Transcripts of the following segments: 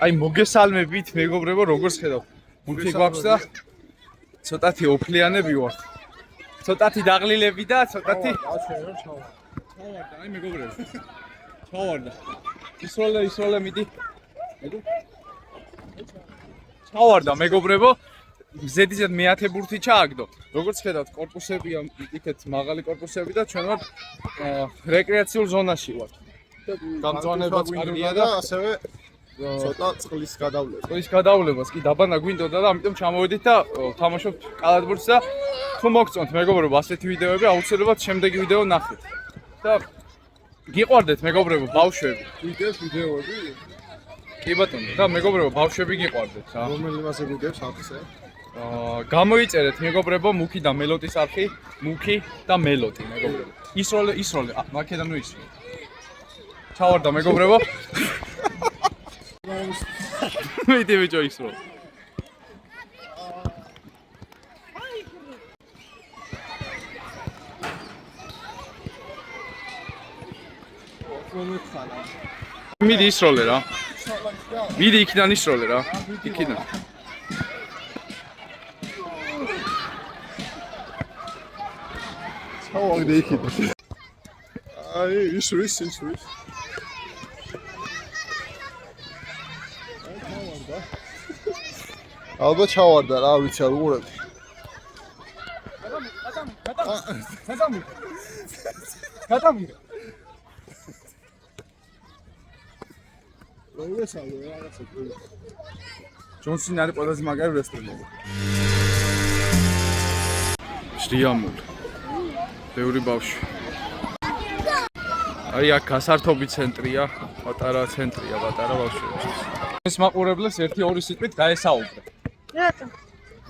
აი მოგესალმებით მეგობრებო, როგორც ხედავ. მუქი გვაქვს და ცოტათი ოფლიანები ვართ. ცოტათი დაღლილები და ცოტათი ჩავარდა, აი მეგობრებო. ჩავარდა. ისროლე მიდი. ჩავარდა მეგობრებო. მზედიზედ მე-10 ბურთი ჩააგდო. როგორც ხედავთ, კორპუსებია იქეთ მაღალი კორპუსები და ჩვენ ვართ რეკრეაციულ ზონაში ვართ. გამწვანებაც კარგია და ასევე ცოტა წყლის გადავლება. წყლის გადავლებას კი დაბანა გვინდოდა და ამიტომ ჩამოვედით და თამაშობთ კალათბურთს და თუ მოგწონთ მეგობრებო ასეთი ვიდეოები აუცილებლად შემდეგი ვიდეო ნახეთ. და გიყვარდეთ მეგობრებო ბავშვები. ვიდეოს ვიდეოები? კი ბატონო, და მეგობრებო ბავშვები გიყვარდეთ რა. რომელი მასე ვიდეოს ახსე? გამოიწერეთ მეგობრებო მუქი და მელოტის არხი, მუქი და მელოტი მეგობრებო. ისროლე, მაქედან ნუ ისროლე. ჩავარდა მეგობრებო. მიდი ბიჭო ისროლე. მიდი ისროლე რა. მიდი იქიდან ისროლე რა. იქიდან. ჩავაგდე იქიდან. აი, ისვის. ალბათ ჩავარდა რა, ვიცი არ უყურებდი. გადამი. როესალო რაღაცა. ჯონსონი არის ყველაზე მაგარი რესტორანი. შრიამული. ბევრი ბავშვი. აი აქ გასართობი ცენტრია, პატარა ცენტრია, პატარა ბავშვებისთვის. ეს მაყურებლებს 1-2 სიტყვით გაესაუბრე. რატომ?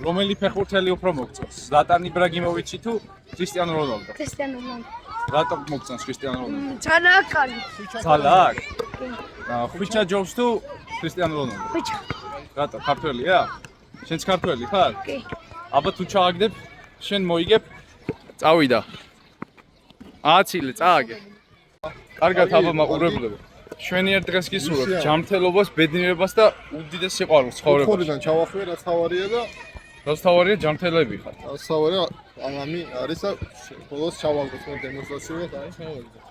რომელი ფეხბურთელი უფრო მოგწონს? ზლატან იბრაგიმოვიჩი თუ ქრისტიანო რონალდო? ქრისტიანო რონალდო. რატომ მოგწონს ქრისტიანო რონალდო? ჩანაკალი. ზალაკ. ხვიჩა ჯობს თუ ქრისტიანო რონალდო? ხვიჩა. რატო ქართველია? შენც ქართველი ხარ? კი. აბა თუ ჩააგდებ, შენ მოიგებ. წავიდა. აცილე, წააგე. კარგად აბა მაყურებლებო. შვენიერ დღეს გისურვებთ ჯანმრთელობას, ბედნიერებას და უდიდეს სიყვარულს ცხოვრებაში. ხორიდან ჩავახვიე რაც თავარია და რაც თავარია ჯანმრთელები ხართ. რაც თავარია ამი არის და ბოლოს ჩავაგდოთ მე დემონსტრაციულად აი ჩავაგდოთ.